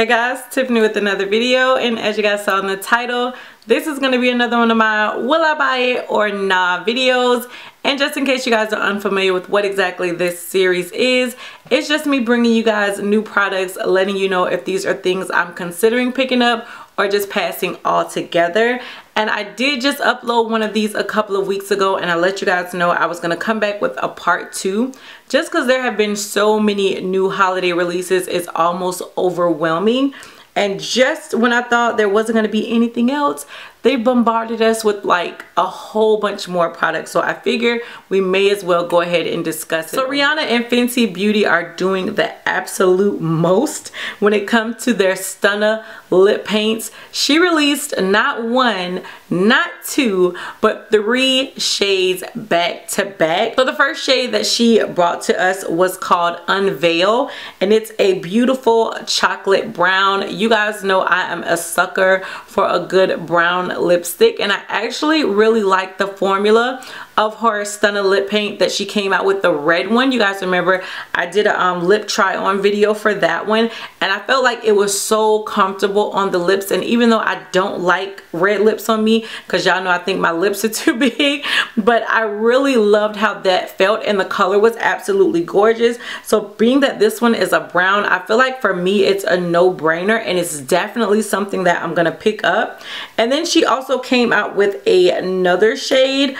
Hey guys, Tiffany with another video, and as you guys saw in the title, this is going to be another one of my will I buy it or nah videos. And just in case you guys are unfamiliar with what exactly this series is, it's just me bringing you guys new products, letting you know if these are things I'm considering picking up or just passing altogether. And I did just upload one of these a couple of weeks ago, and I let you guys know I was going to come back with a part 2 just because there have been so many new holiday releases. It's almost overwhelming. And just when I thought there wasn't going to be anything else, they bombarded us with like a whole bunch more products. So I figure we may as well go ahead and discuss it. So Rihanna and Fenty Beauty are doing the absolute most when it comes to their Stunna lip paints. She released not one, not two, but 3 shades back to back. So the first shade that she brought to us was called Unveil, and it's a beautiful chocolate brown. You guys know I am a sucker for a good brown lipstick, and I actually really like the formula of her Stunna lip paint that she came out with, the red one. You guys remember I did a lip try on video for that one, and I felt like it was so comfortable on the lips. And even though I don't like red lips on me, because y'all know I think my lips are too big, but I really loved how that felt, and the color was absolutely gorgeous. So being that this one is a brown, I feel like for me it's a no-brainer, and it's definitely something that I'm gonna pick up. And then she also came out with another shade.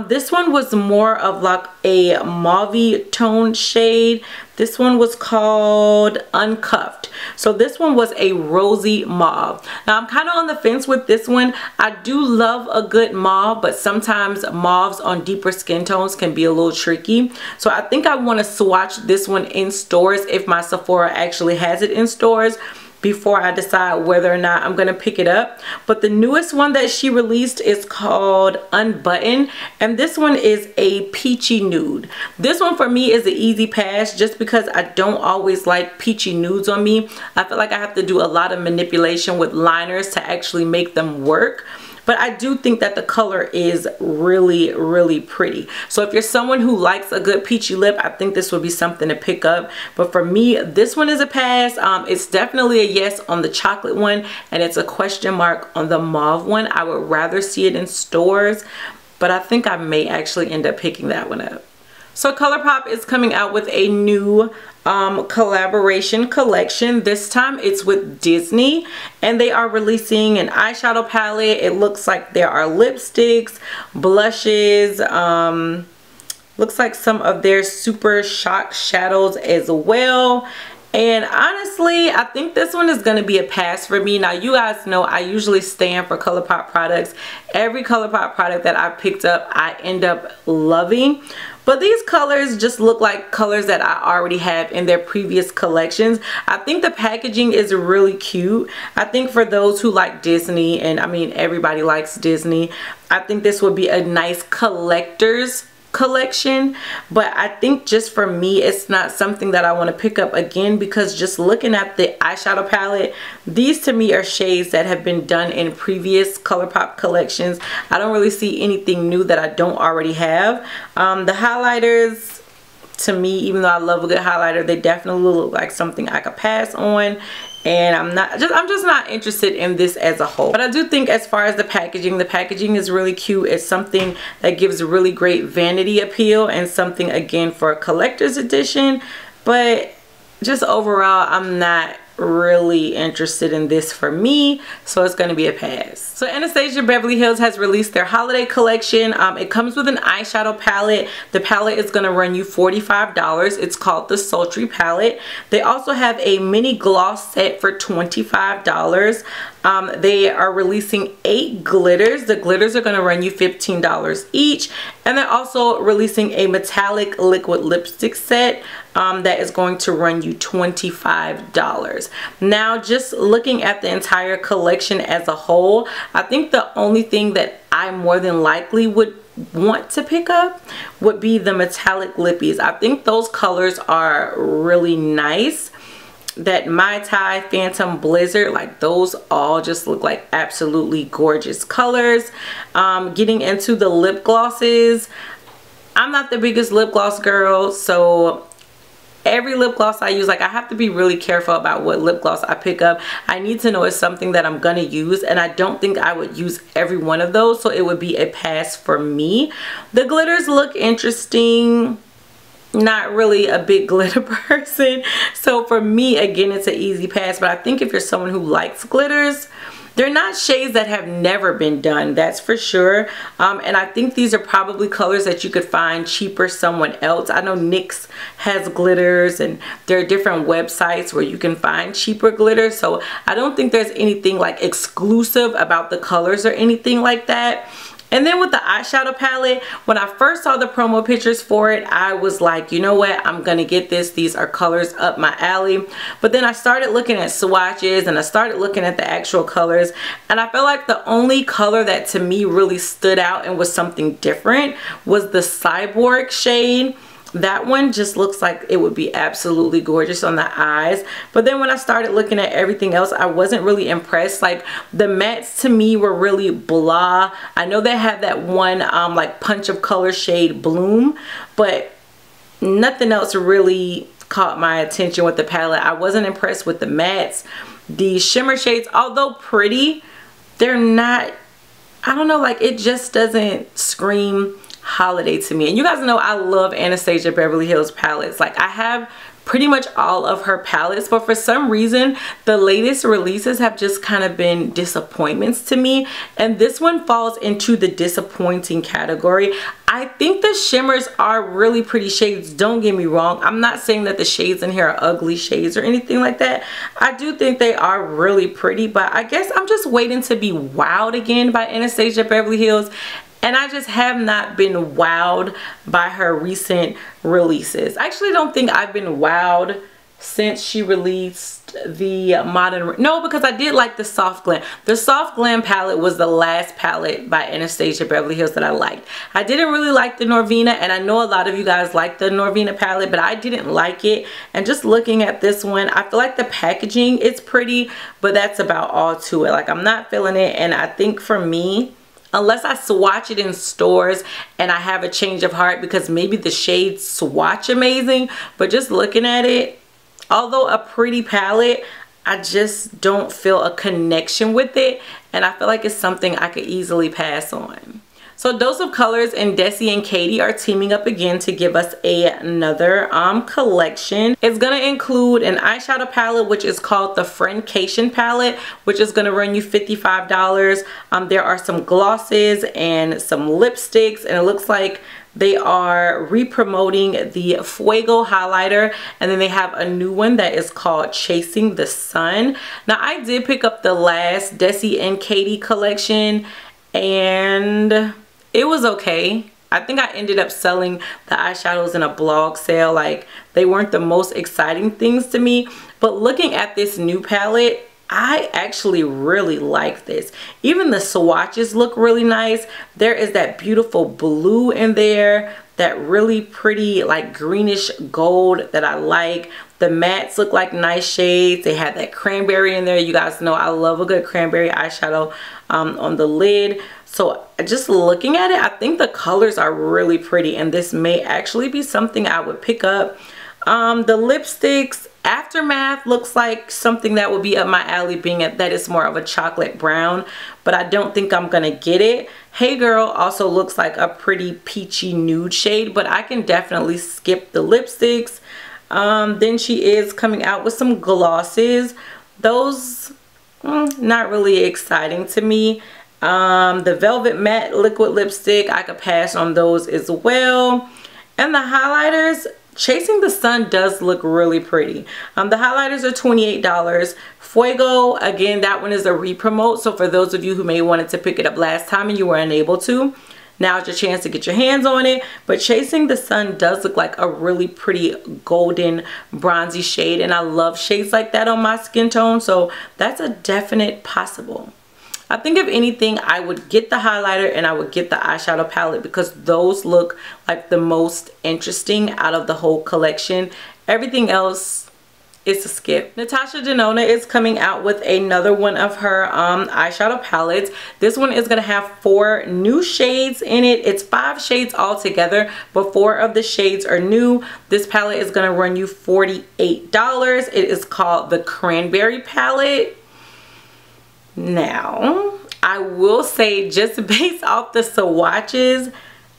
This one was more of like a mauve tone shade. This one was called Uncuffed. So this one was a rosy mauve. Now I'm kind of on the fence with this one. I do love a good mauve, but sometimes mauves on deeper skin tones can be a little tricky. So I think I want to swatch this one in stores if my Sephora actually has it in stores, before I decide whether or not I'm gonna pick it up. But the newest one that she released is called Unbutton, and this one is a peachy nude. This one for me is an easy pass just because I don't always like peachy nudes on me. I feel like I have to do a lot of manipulation with liners to actually make them work. But I do think that the color is really, really pretty. So if you're someone who likes a good peachy lip, I think this would be something to pick up. But for me, this one is a pass. It's definitely a yes on the chocolate one, and it's a question mark on the mauve one. I would rather see it in stores, but I think I may actually end up picking that one up. So ColourPop is coming out with a new collaboration collection. This time it's with Disney, and they are releasing an eyeshadow palette. It looks like there are lipsticks, blushes, looks like some of their Super Shock shadows as well. And honestly, I think this one is going to be a pass for me. Now, you guys know I usually stand for ColourPop products. Every ColourPop product that I picked up, I end up loving. But these colors just look like colors that I already have in their previous collections. I think the packaging is really cute. I think for those who like Disney, and I mean everybody likes Disney, I think this would be a nice collector's collection. But I think just for me, it's not something that I want to pick up again, because just looking at the eyeshadow palette, these to me are shades that have been done in previous ColourPop collections. I don't really see anything new that I don't already have. The highlighters, to me, even though I love a good highlighter, they definitely look like something I could pass on. And I'm just not interested in this as a whole. But I do think as far as the packaging is really cute. It's something that gives really great vanity appeal, and something again for a collector's edition. But just overall, I'm not really interested in this for me, so it's going to be a pass. So Anastasia Beverly Hills has released their holiday collection. It comes with an eyeshadow palette. The palette is going to run you $45. It's called the Sultry palette. They also have a mini gloss set for $25. They are releasing 8 glitters. The glitters are going to run you $15 each, and they're also releasing a metallic liquid lipstick set that is going to run you $25. Now, just looking at the entire collection as a whole, I think the only thing that I more than likely would want to pick up would be the metallic lippies. I think those colors are really nice. That Mai Tai, Phantom Blizzard, like those all just look like absolutely gorgeous colors. Getting into the lip glosses, I'm not the biggest lip gloss girl, so every lip gloss I use, like I have to be really careful about what lip gloss I pick up. I need to know it's something that I'm gonna use, and I don't think I would use every one of those, so it would be a pass for me. The glitters look interesting. Not really a big glitter person, so for me, again, it's an easy pass. But I think if you're someone who likes glitters, they're not shades that have never been done, that's for sure. And I think these are probably colors that you could find cheaper somewhere else. I know NYX has glitters, and there are different websites where you can find cheaper glitters. So I don't think there's anything like exclusive about the colors or anything like that. And then with the eyeshadow palette, when I first saw the promo pictures for it, I was like, you know what, I'm gonna get this. These are colors up my alley. But then I started looking at swatches, and I started looking at the actual colors, and I felt like the only color that to me really stood out and was something different was the Cyborg shade. That one just looks like it would be absolutely gorgeous on the eyes. But then when I started looking at everything else, I wasn't really impressed. Like the mattes to me were really blah. I know they have that one like punch of color shade Bloom, but nothing else really caught my attention with the palette. I wasn't impressed with the mattes. The shimmer shades, although pretty, they're not, I don't know, like it just doesn't scream holiday to me. And you guys know I love Anastasia Beverly Hills palettes. Like I have pretty much all of her palettes, but for some reason the latest releases have just kind of been disappointments to me, and this one falls into the disappointing category. I think the shimmers are really pretty shades, don't get me wrong. I'm not saying that the shades in here are ugly shades or anything like that. I do think they are really pretty, but I guess I'm just waiting to be wowed again by Anastasia Beverly Hills. And I just have not been wowed by her recent releases. I actually don't think I've been wowed since she released the Modern... No, because I did like the Soft Glam. The Soft Glam palette was the last palette by Anastasia Beverly Hills that I liked. I didn't really like the Norvina, and I know a lot of you guys like the Norvina palette, but I didn't like it. And just looking at this one, I feel like the packaging is pretty, but that's about all to it. Like I'm not feeling it, and I think for me, unless I swatch it in stores and I have a change of heart, because maybe the shades swatch amazing, but just looking at it, although a pretty palette, I just don't feel a connection with it, and I feel like it's something I could easily pass on. So Dose of Colors and Desi and Katie are teaming up again to give us another collection. It's going to include an eyeshadow palette, which is called the Friendcation palette, which is going to run you $55. There are some glosses and some lipsticks, and it looks like they are re-promoting the Fuego highlighter, and then they have a new one that is called Chasing the Sun. Now I did pick up the last Desi and Katie collection, and it was okay. I think I ended up selling the eyeshadows in a blog sale. Like they weren't the most exciting things to me, but looking at this new palette, I actually really like this. Even the swatches look really nice. There is that beautiful blue in there, that really pretty like greenish gold that I like. The mattes look like nice shades. They had that cranberry in there. You guys know I love a good cranberry eyeshadow on the lid. So just looking at it, I think the colors are really pretty, and this may actually be something I would pick up. The lipsticks, Aftermath looks like something that would be up my alley, being that it's more of a chocolate brown, but I don't think I'm gonna get it. Hey Girl also looks like a pretty peachy nude shade, but I can definitely skip the lipsticks. Then she is coming out with some glosses. Those not really exciting to me. The Velvet Matte liquid lipstick, I could pass on those as well. And the highlighters, Chasing the Sun does look really pretty. The highlighters are $28. Fuego, again, that one is a re-promote, so for those of you who may wanted to pick it up last time and you were unable to, now's your chance to get your hands on it. But Chasing the Sun does look like a really pretty golden bronzy shade, and I love shades like that on my skin tone, so that's a definite possible. I think if anything, I would get the highlighter and I would get the eyeshadow palette, because those look like the most interesting out of the whole collection. Everything else, it's a skip. Natasha Denona is coming out with another one of her eyeshadow palettes. This one is going to have 4 new shades in it. It's 5 shades altogether, but 4 of the shades are new. This palette is going to run you $48. It is called the Cranberry palette. Now, I will say, just based off the swatches,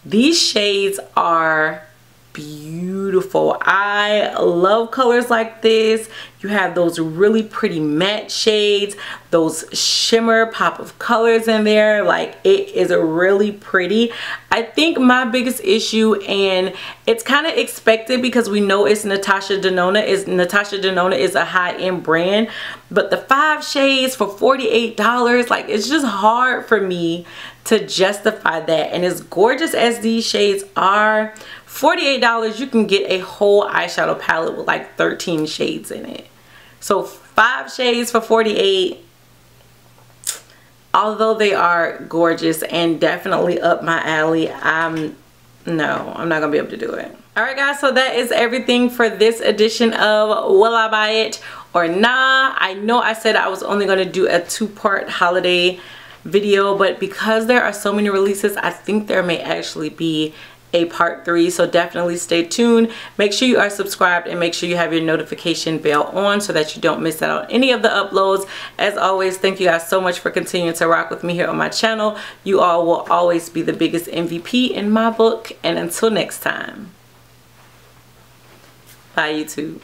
these shades are beautiful. I love colors like this. You have those really pretty matte shades, those shimmer pop of colors in there. Like, it is really pretty. I think my biggest issue, and it's kind of expected because we know it's Natasha Denona. Natasha Denona is a high-end brand, but the 5 shades for $48, like, it's just hard for me to justify that. And as gorgeous as these shades are, $48, you can get a whole eyeshadow palette with like 13 shades in it. So 5 shades for $48, although they are gorgeous and definitely up my alley, no, I'm not gonna be able to do it. Alright guys, so that is everything for this edition of Will I Buy It or Nah. I know I said I was only gonna do a 2-part holiday video, but because there are so many releases, I think there may actually be a part 3, so definitely stay tuned. Make sure you are subscribed and make sure you have your notification bell on so that you don't miss out on any of the uploads. As always, thank you guys so much for continuing to rock with me here on my channel. You all will always be the biggest MVP in my book, and until next time, bye YouTube.